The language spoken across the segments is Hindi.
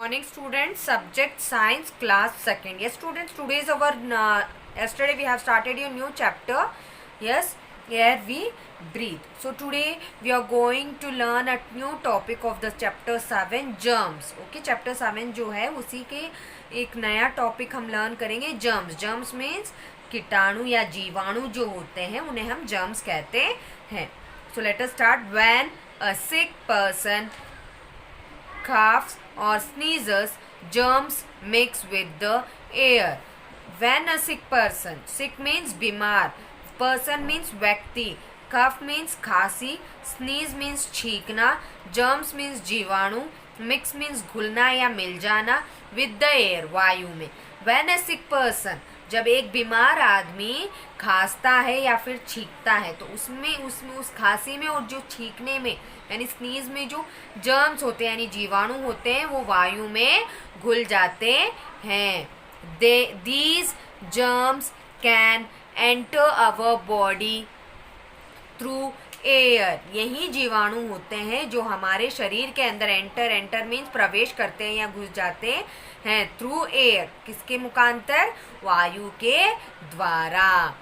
Morning students, subject science, class second. Yes students, today is our yesterday we have started a new chapter. Yes, air we breathe. So today we are going to learn a new topic of the chapter 7, germs. Okay, chapter 7 जो है उसी के एक नया टॉपिक हम लर्न करेंगे, germs. Germs means कीटाणु या जीवाणु जो होते हैं उन्हें हम germs कहते हैं. So let us start. When a sick person coughs or sneezes, germs mix with the air. When a sick person, sick means बीमार, person means व्यक्ति, cough means खांसी, sneeze means छींकना, germs means जीवाणु, mix means घुलना या मिल जाना, with the air वायु में. When a sick person, जब एक बीमार आदमी खांसता है या फिर छींकता है तो उसमें उस खांसी में और जो छींकने में यानी स्नीज में जो जर्म्स होते हैं यानी जीवाणु होते हैं वो वायु में घुल जाते हैं. These germs can enter our body through air. यही जीवाणु होते हैं जो हमारे शरीर के अंदर एंटर मीन्स प्रवेश करते हैं या घुस जाते हैं थ्रू एयर. किसके मुखांतर? वायु के द्वारा.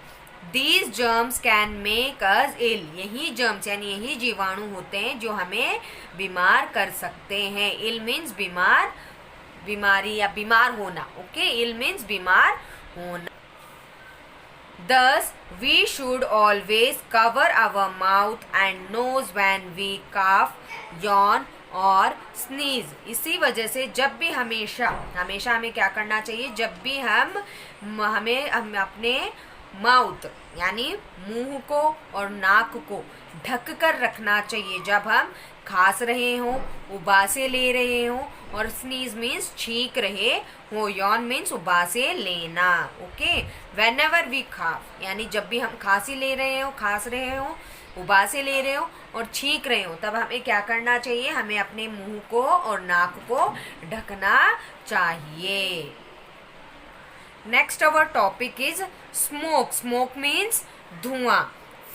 These germs can make us ill. यही germs यानी यही जीवाणु होते हैं जो हमें बीमार कर सकते हैं. ill means बीमार, बीमारी या बीमार होना. Okay, ill means बीमार होना. Thus, we should always cover our mouth and nose when we cough, yawn और sneeze. इसी वजह से जब भी हमेशा हमें क्या करना चाहिए? जब भी हम अपने माउथ यानी मुंह को और नाक को ढक कर रखना चाहिए जब हम खांस रहे हों, उबासे ले रहे हों और स्नीज मीन्स छींक रहे हो, यॉन मीन्स उबासे लेना. ओके, वेन एवर वी खाफ यानी जब भी हम खांसी ले रहे हो, खांस रहे हो, उबासे ले रहे हो और छींक रहे हो तब हमें क्या करना चाहिए? हमें अपने मुंह को और नाक को ढकना चाहिए. Next our topic is smoke. Smoke means धुआं.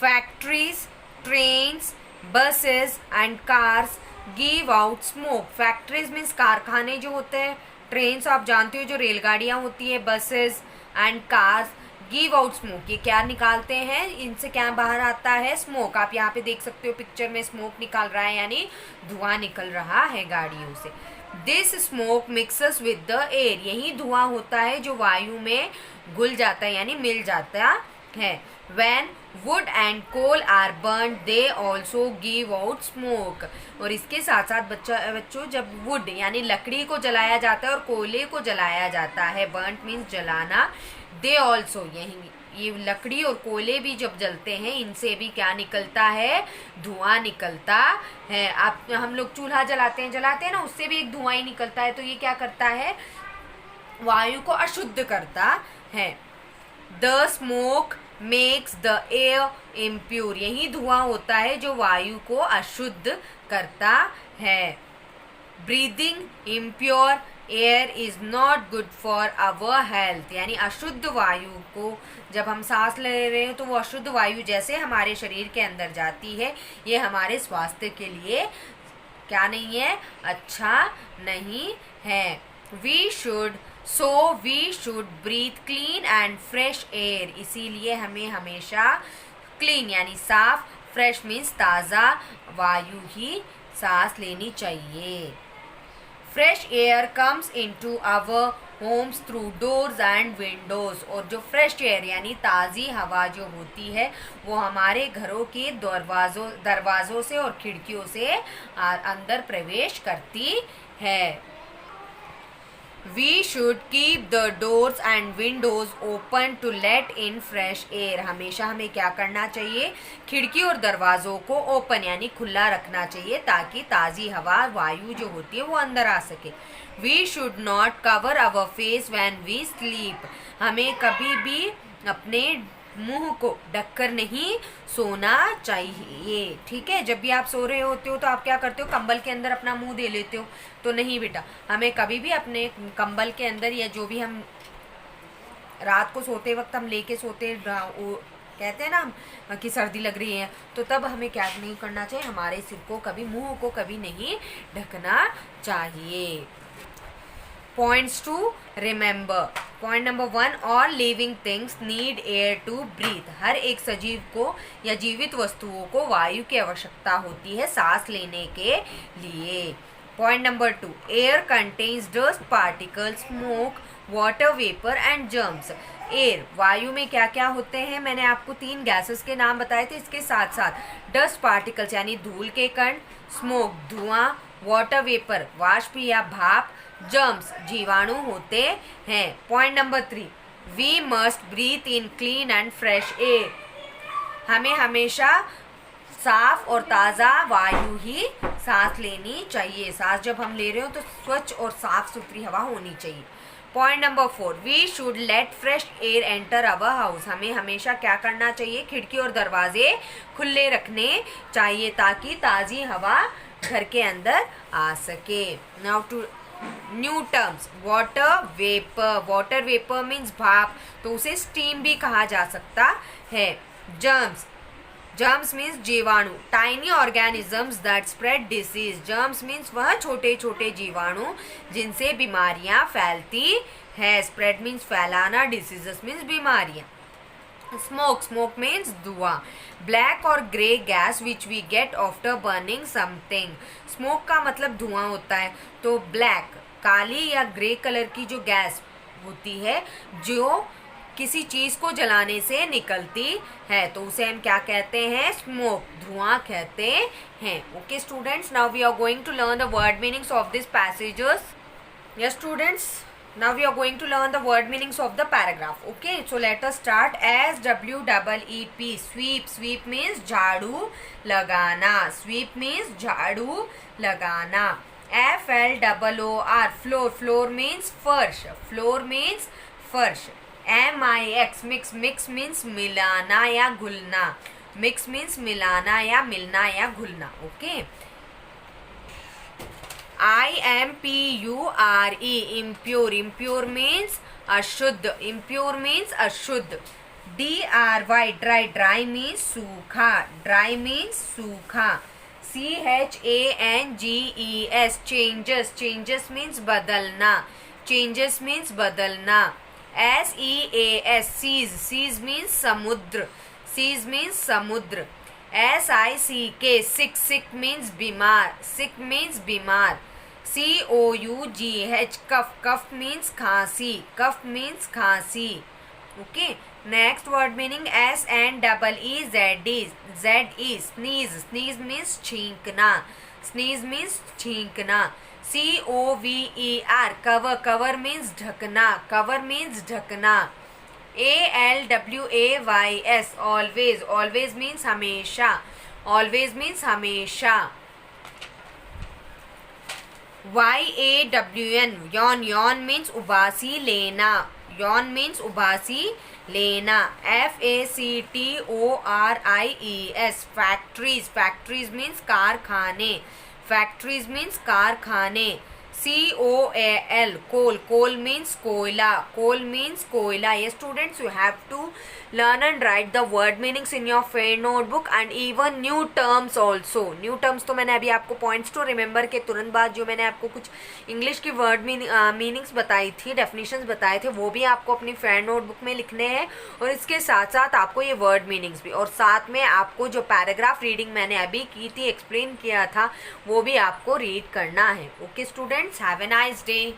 Factories, trains, buses and cars give out smoke. Factories means कारखाने जो होते हैं, trains आप जानते हो जो रेलगाड़ियाँ होती है, buses and cars give out smoke. ये क्या निकालते हैं? इनसे क्या बाहर आता है? smoke. आप यहाँ पे देख सकते हो पिक्चर में smoke निकाल रहा है यानी धुआं निकल रहा है गाड़ियों से. This smoke mixes with the air. यही धुआं होता है जो वायु में घुल जाता है यानी मिल जाता है. When wood and coal are burned, they also give out smoke. और इसके साथ साथ बच्चों जब wood यानी लकड़ी को जलाया जाता है और कोयले को जलाया जाता है, burnt means जलाना, they also ये लकड़ी और कोयले भी जब जलते हैं इनसे भी क्या निकलता है? धुआं निकलता है. आप हम लोग चूल्हा जलाते हैं ना, उससे भी एक धुआं ही निकलता है. तो ये क्या करता है? वायु को अशुद्ध करता है. The smoke makes the air impure. यही धुआं होता है जो वायु को अशुद्ध करता है. Breathing impure air is not good for our health. यानी अशुद्ध वायु को जब हम सांस ले रहे हैं तो वो अशुद्ध वायु जैसे हमारे शरीर के अंदर जाती है, ये हमारे स्वास्थ्य के लिए क्या नहीं है? अच्छा नहीं है. We should breathe clean and fresh air. इसीलिए हमें हमेशा क्लीन यानी साफ, फ्रेश मीन्स ताज़ा वायु ही सांस लेनी चाहिए. Fresh air comes into our homes through doors and windows. और जो fresh air यानी ताज़ी हवा जो होती है वो हमारे घरों के दरवाज़ों से और खिड़कियों से अंदर प्रवेश करती है. We should keep the doors and windows open to let in fresh air. हमेशा हमें क्या करना चाहिए? खिड़की और दरवाज़ों को ओपन यानी खुला रखना चाहिए ताकि ताज़ी हवा वायु जो होती है वो अंदर आ सके. We should not cover our face when we sleep. हमें कभी भी अपने मुंह को ढककर नहीं सोना चाहिए. ठीक है, जब भी आप सो रहे होते हो तो आप क्या करते हो? कंबल के अंदर अपना मुंह दे लेते हो. तो नहीं बेटा, हमें कभी भी अपने कंबल के अंदर या जो भी हम रात को सोते वक्त हम लेके सोते कहते हैं ना हम कि सर्दी लग रही है तो तब हमें क्या नहीं करना चाहिए? हमारे सिर को कभी, मुंह को कभी नहीं ढकना चाहिए. Points to remember. Point number 1, all living things need air to breathe. हर एक सजीव को या जीवित वस्तुओं को वायु की आवश्यकता होती है सांस लेने के लिए। Point number 2, air contains dust particle, smoke, water vapour and germs. Air, वायु में क्या क्या होते हैं, मैंने आपको 3 गैसेस के नाम बताए थे। इसके साथ साथ डस्ट पार्टिकल्स यानी धूल के कण, स्मोक धुआं, वाटर वेपर वाष्प या भाप, जर्म्स जीवाणु होते हैं। Point number 3, we must breathe in clean and fresh air. हमें हमेशा साफ और ताज़ा वायु ही सांस लेनी चाहिए। सांस जब हम ले रहे हो तो स्वच्छ और साफ सुथरी हवा होनी चाहिए। Point number 4, we should let fresh air enter our house. हमें हमेशा क्या करना चाहिए, खिड़की और दरवाजे खुले रखने चाहिए ताकि ताज़ी हवा घर के अंदर आ सके। Now two new terms, water vapour. Water vapour means भाप, तो उसे स्टीम भी कहा जा सकता है। जर्म्स, जर्म्स मीन्स जीवाणु। Tiny organisms that spread disease. Germs means वह छोटे छोटे जीवाणु जिनसे बीमारियां फैलती है। स्प्रेड मीन्स फैलाना, डिसीजेस मीन्स बीमारियां। स्मोक, स्मोक मीन्स धुआं। ब्लैक और grey gas which we get after burning something. Smoke का मतलब धुआं होता है, तो ब्लैक काली या ग्रे कलर की जो गैस होती है जो किसी चीज को जलाने से निकलती है, तो उसे हम क्या कहते हैं, स्मोक, धुआं कहते हैं। Okay students, now we are going to learn the word meanings of this passages. Yes students, now we are going to learn the word meanings of the paragraph. Okay, so let us start. SWEEP, sweep. Sweep means झाड़ू लगाना. Sweep means झाड़ू लगाना. FLOOR, floor. Floor means फर्श. Floor means फर्श. MIX, mix. Mix means मिलाना या घुलना. Mix means मिलाना या मिलना या घुलना. Okay. IMPURE, impure. Impure means अशुद्ध. Impure means अशुद्ध. DRY, dry. Dry means सूखा. Dry means सूखा. CHANGES, changes. Changes means बदलना. Changes means बदलना. SEAS, seas. Seas means समुद्र. Seas means समुद्र. SICK, sick. Sick means बीमार. Sick means बीमार. COUGH, cough. Cough means खांसी. Cough means खांसी. Okay. Next word meaning SNEEZE, sneeze. Sneeze means छींकना. Sneeze means छींकना. COVER, cover. Cover means ढकना. Cover means ढकना. ALWAYS, always. Always means हमेशा. Always means हमेशा. YAWN, yawn. Yawn means उबासी लेना. Yawn means उबासी लेना. FACTORIES, factories. Factories means कारखाने. Factories means कारखाने. COAL, coal. Coal means कोयला. Coal means कोयला. Yes students, you have to learn and write the word meanings in your fair notebook and even new terms also. New terms तो मैंने अभी आपको points to remember के तुरंत बाद जो मैंने आपको कुछ इंग्लिश की वर्ड मीनिंग्स बताई थी, डेफिनेशंस बताए थे, वो भी आपको अपनी फेयर नोटबुक में लिखने हैं और इसके साथ साथ आपको ये वर्ड मीनिंग्स भी, और साथ में आपको जो पैराग्राफ रीडिंग मैंने अभी की थी, एक्सप्लेन किया था, वो भी आपको रीड करना है. Okay students, have a nice day.